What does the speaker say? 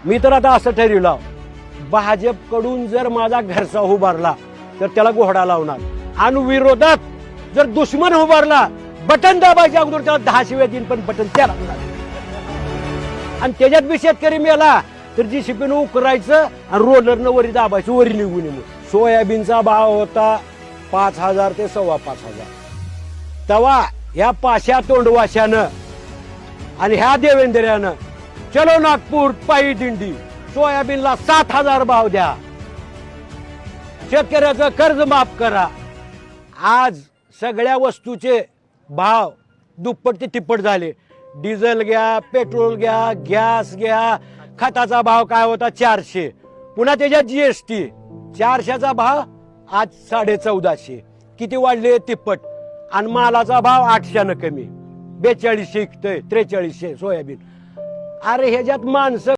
मी तर आता असं ठरवलं, भाजपकडून जर माझा घरचा उभारला तर त्याला घोडा लावणार, आणि विरोधात जर दुश्मन उभारला बटन दाबायच्या अगोदर त्याला 10 शिव्या देईन, पण बटन त्याला लागणार. आणि त्याच्यात बी शेतकरी मेला तर JCB उकरायचं आणि रोलरनं वरी दाबायचं, वरी निघून येऊन. सोयाबीनचा भाव होता 5,000 ते 5,500. तेव्हा ह्या पाशा तोंडवाशानं आणि ह्या देवेंद्र्यानं चलो नागपूर पायी दिंडी, सोयाबीनला 7,000 भाव द्या, शेतकऱ्याचं कर्ज माफ करा. आज सगळ्या वस्तूचे भाव दुप्पट ते तिप्पट झाले. डिझेल घ्या, पेट्रोल घ्या, गॅस घ्या. खताचा भाव काय होता 400, पुन्हा त्याच्यात GST. 400चा भाव आज 1450. किती वाढले? तिप्पट. आणि मालाचा भाव 800 कमी, 4200 विकतोय, 4300 सोयाबीन. अरे ह्याच्यात माणसं